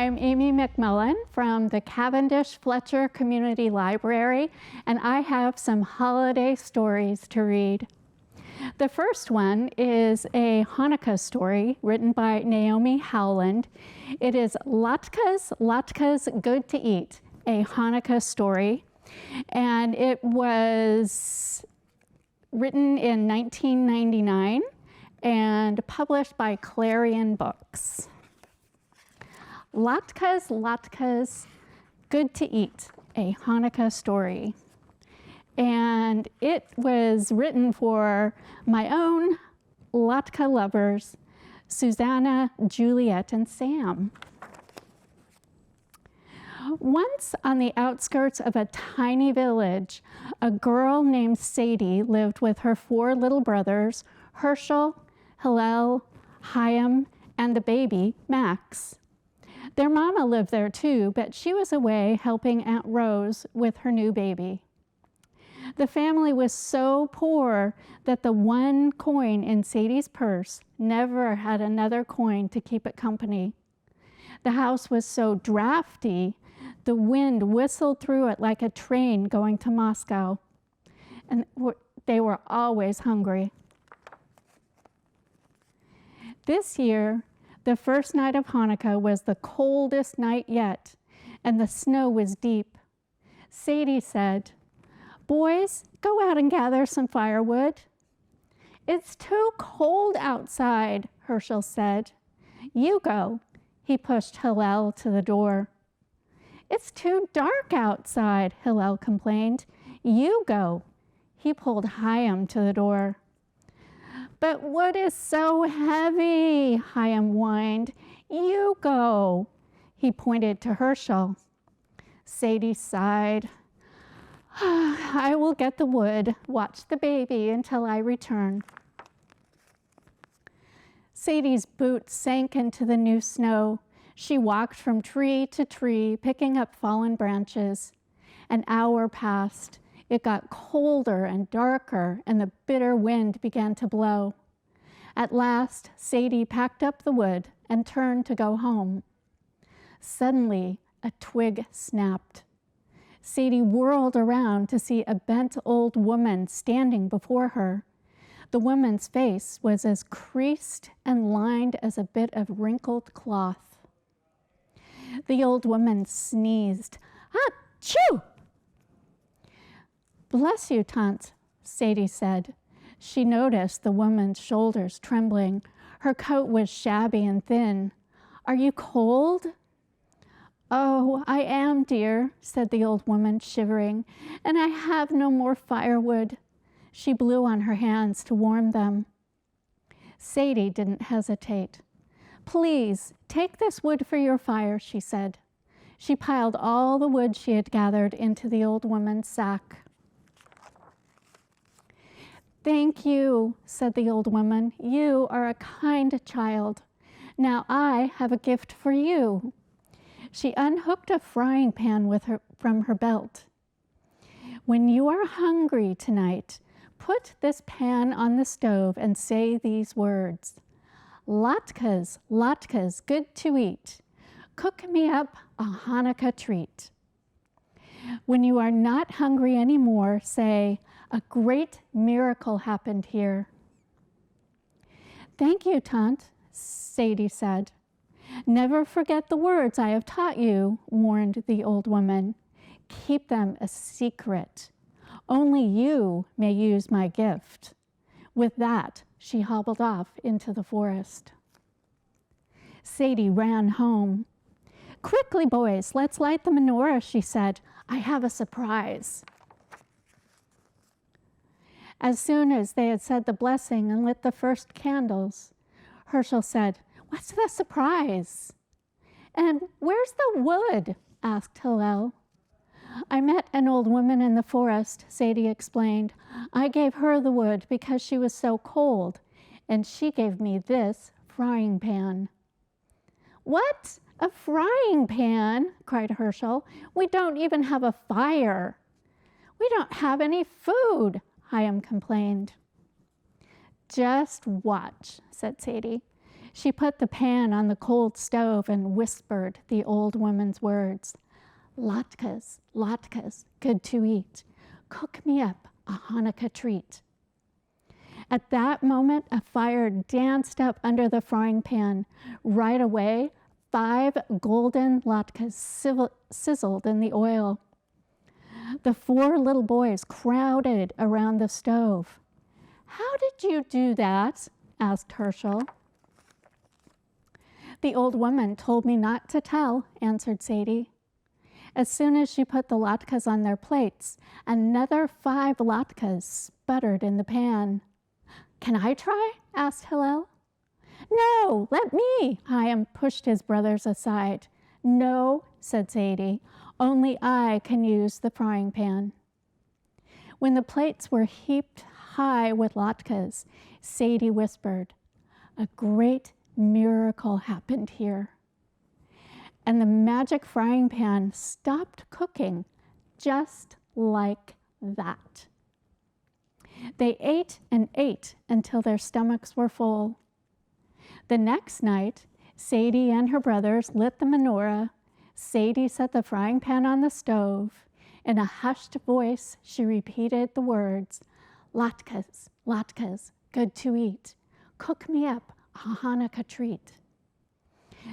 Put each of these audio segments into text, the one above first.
I'm Amy McMullen from the Cavendish Fletcher Community Library, and I have some holiday stories to read. The first one is a Hanukkah story written by Naomi Howland. It is Latkes Latkes Good to Eat, a Hanukkah story, and it was written in 1999 and published by Clarion Books. Latkes Latkes Good to Eat, a Hanukkah story. And it was written for my own Latke lovers, Susanna, Juliet, and Sam. Once on the outskirts of a tiny village, a girl named Sadie lived with her 4 little brothers, Herschel, Hillel, Chaim, and the baby, Max. Their mama lived there too, but she was away helping Aunt Rose with her new baby. The family was so poor that the 1 coin in Sadie's purse never had another coin to keep it company. The house was so drafty, the wind whistled through it like a train going to Moscow, and they were always hungry. This year, the first night of Hanukkah was the coldest night yet, and the snow was deep. Sadie said, "Boys, go out and gather some firewood." "It's too cold outside," Herschel said. "You go." He pushed Hillel to the door. "It's too dark outside," Hillel complained. "You go." He pulled Chaim to the door. "But wood is so heavy," Chaim whined. "You go." He pointed to Herschel. Sadie sighed. "I will get the wood. Watch the baby until I return." Sadie's boots sank into the new snow. She walked from tree to tree, picking up fallen branches. An hour passed. It got colder and darker, and the bitter wind began to blow. At last, Sadie packed up the wood and turned to go home. Suddenly, a twig snapped. Sadie whirled around to see a bent old woman standing before her. The woman's face was as creased and lined as a bit of wrinkled cloth. The old woman sneezed. "Achoo!" "Bless you, Tante," Sadie said. She noticed the woman's shoulders trembling. Her coat was shabby and thin. "Are you cold?" "Oh, I am, dear," said the old woman, shivering, "and I have no more firewood." She blew on her hands to warm them. Sadie didn't hesitate. "Please, take this wood for your fire," she said. She piled all the wood she had gathered into the old woman's sack. "Thank you," said the old woman. "You are a kind child. Now I have a gift for you." She unhooked a frying pan from her belt. "When you are hungry tonight, put this pan on the stove and say these words: 'Latkes, latkes, good to eat. Cook me up a Hanukkah treat.' When you are not hungry anymore, say, 'A great miracle happened here.'" "Thank you, Tante," Sadie said. "Never forget the words I have taught you," warned the old woman. "Keep them a secret. Only you may use my gift." With that, she hobbled off into the forest. Sadie ran home. "Quickly, boys, let's light the menorah," she said. "I have a surprise." As soon as they had said the blessing and lit the first candles, Herschel said, "What's the surprise?" "And where's the wood?" asked Hillel. "I met an old woman in the forest," Sadie explained. "I gave her the wood because she was so cold, and she gave me this frying pan." "What? A frying pan?" cried Herschel. "We don't even have a fire." "We don't have any food," Chaim complained. "Just watch," said Sadie. She put the pan on the cold stove and whispered the old woman's words. Latkes, latkes, good to eat. Cook me up a Hanukkah treat. At that moment, a fire danced up under the frying pan. Right away, 5 golden latkes sizzled in the oil. The 4 little boys crowded around the stove. How did you do that? Asked Herschel. The old woman told me not to tell, answered Sadie. As soon as she put the latkes on their plates, another 5 latkes sputtered in the pan. Can I try? Asked Hillel. No, let me. Chaim pushed his brothers aside. No, said Sadie, only I can use the frying pan. When the plates were heaped high with latkes, Sadie whispered, a great miracle happened here. And the magic frying pan stopped cooking just like that. They ate and ate until their stomachs were full. The next night, Sadie and her brothers lit the menorah. Sadie set the frying pan on the stove. In a hushed voice, she repeated the words, Latkes, latkes, good to eat. Cook me up a Hanukkah treat.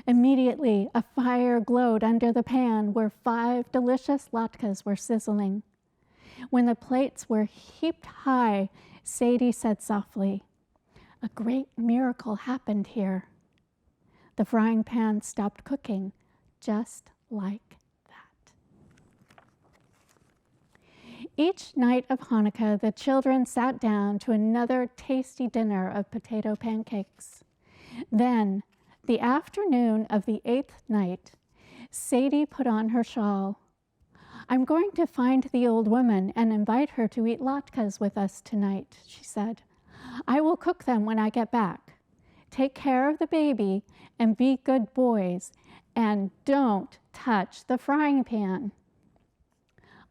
Immediately, a fire glowed under the pan where 5 delicious latkes were sizzling. When the plates were heaped high, Sadie said softly, a great miracle happened here. The frying pan stopped cooking just like that. Each night of Hanukkah, the children sat down to another tasty dinner of potato pancakes. Then, the afternoon of the 8th night, Sadie put on her shawl. I'm going to find the old woman and invite her to eat latkes with us tonight, she said. I will cook them when I get back. Take care of the baby and be good boys, and don't touch the frying pan.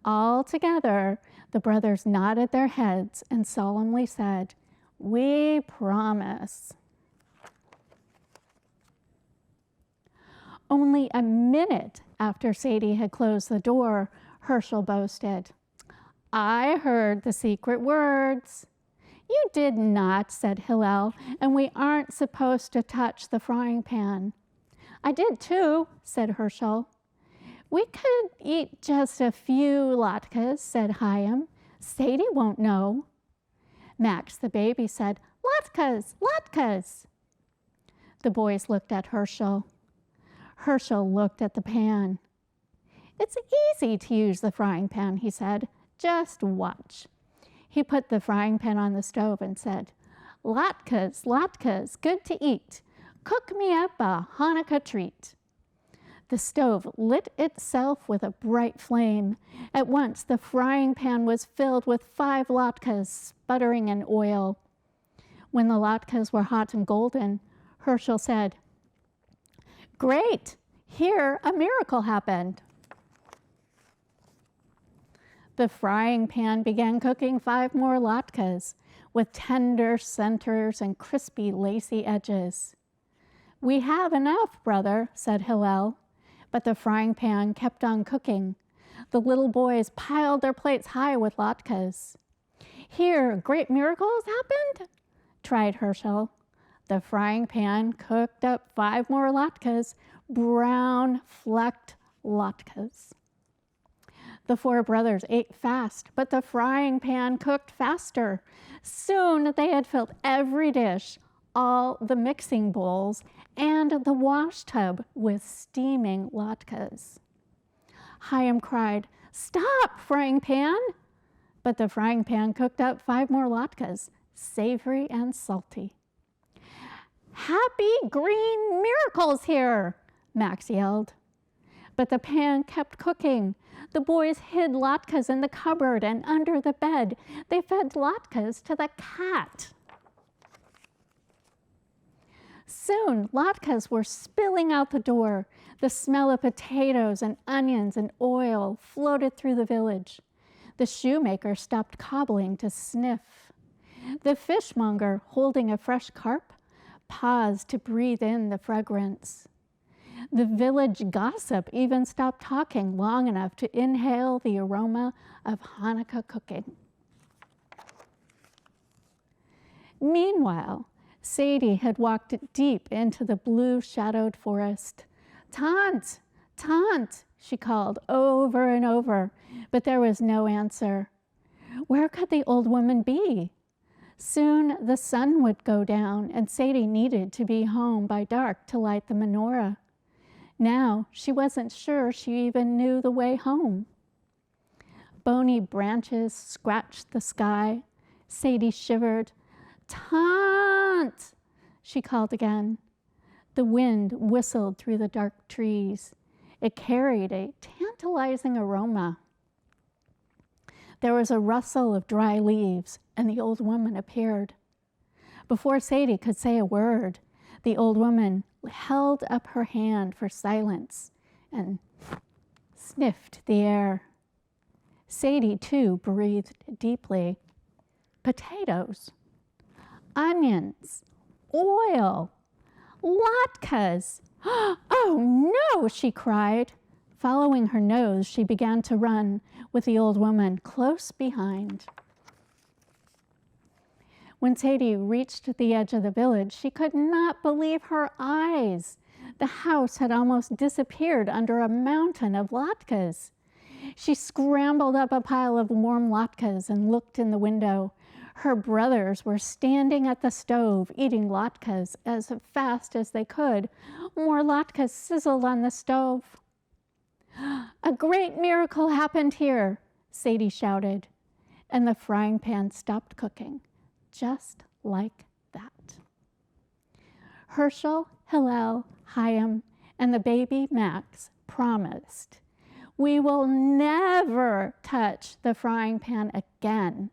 All together, the brothers nodded their heads and solemnly said, we promise. Only a minute after Sadie had closed the door, Herschel boasted, I heard the secret words. You did not, said Hillel, and we aren't supposed to touch the frying pan. I did too, said Herschel. We could eat just a few latkes, said Chaim. Sadie won't know. Max the baby said, Latkes, latkes. The boys looked at Herschel. Herschel looked at the pan. It's easy to use the frying pan, he said. Just watch. He put the frying pan on the stove and said, Latkes, latkes, good to eat. Cook me up a Hanukkah treat. The stove lit itself with a bright flame. At once, the frying pan was filled with 5 latkes sputtering in oil. When the latkes were hot and golden, Herschel said, Great! Here a miracle happened. The frying pan began cooking 5 more latkes with tender centers and crispy, lacy edges. We have enough, brother, said Hillel, but the frying pan kept on cooking. The little boys piled their plates high with latkes. Here, great miracles happened, tried Herschel. The frying pan cooked up 5 more latkes, brown, flecked latkes. The 4 brothers ate fast, but the frying pan cooked faster. Soon they had filled every dish, all the mixing bowls, and the wash tub with steaming latkes. Chaim cried, Stop, frying pan! But the frying pan cooked up 5 more latkes, savory and salty. Happy green miracles here, Max yelled. But the pan kept cooking. The boys hid latkes in the cupboard and under the bed. They fed latkes to the cat. Soon, latkes were spilling out the door. The smell of potatoes and onions and oil floated through the village. The shoemaker stopped cobbling to sniff. The fishmonger, holding a fresh carp, paused to breathe in the fragrance. The village gossip even stopped talking long enough to inhale the aroma of Hanukkah cooking. Meanwhile, Sadie had walked deep into the blue-shadowed forest. "Tante, Tante," she called over and over, but there was no answer. Where could the old woman be? Soon the sun would go down, and Sadie needed to be home by dark to light the menorah. Now she wasn't sure she even knew the way home. Bony branches scratched the sky. Sadie shivered. "Tante," she called again. The wind whistled through the dark trees. It carried a tantalizing aroma. There was a rustle of dry leaves, and the old woman appeared. Before Sadie could say a word, the old woman held up her hand for silence and sniffed the air. Sadie, too, breathed deeply. Potatoes, onions, oil, latkes. "Oh no," she cried. Following her nose, she began to run with the old woman close behind. When Sadie reached the edge of the village, she could not believe her eyes. The house had almost disappeared under a mountain of latkes. She scrambled up a pile of warm latkes and looked in the window. Her brothers were standing at the stove eating latkes as fast as they could. More latkes sizzled on the stove. "A great miracle happened here," Sadie shouted, and the frying pan stopped cooking, just like that. Herschel, Hillel, Chaim, and the baby Max promised, "We will never touch the frying pan again."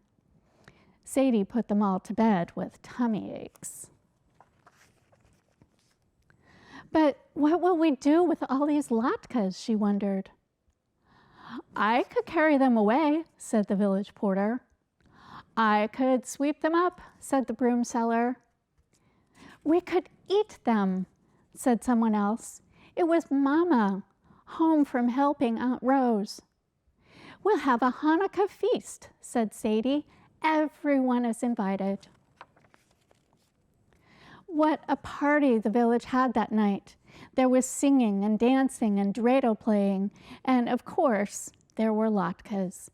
Sadie put them all to bed with tummy aches. "But what will we do with all these latkes?" she wondered. "I could carry them away," said the village porter. "I could sweep them up," said the broom seller. "We could eat them," said someone else. "It was Mama, home from helping Aunt Rose." "We'll have a Hanukkah feast," said Sadie. "Everyone is invited." What a party the village had that night. There was singing and dancing and dreidel playing, and of course, there were latkes.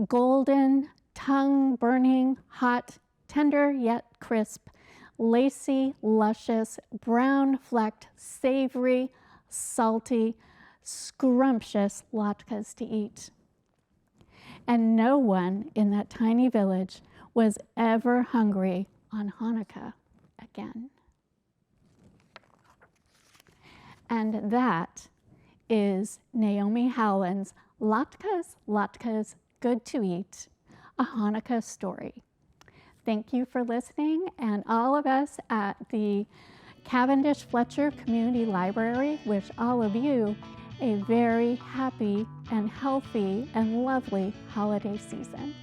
Golden, tongue-burning, hot, tender yet crisp, lacy, luscious, brown-flecked, savory, salty, scrumptious latkes to eat. And no one in that tiny village was ever hungry on Hanukkah again. And that is Naomi Howland's Latkes Latkes Good to Eat, a Hanukkah story. Thank you for listening, and all of us at the Cavendish Fletcher Community Library wish all of you a very happy and healthy and lovely holiday season.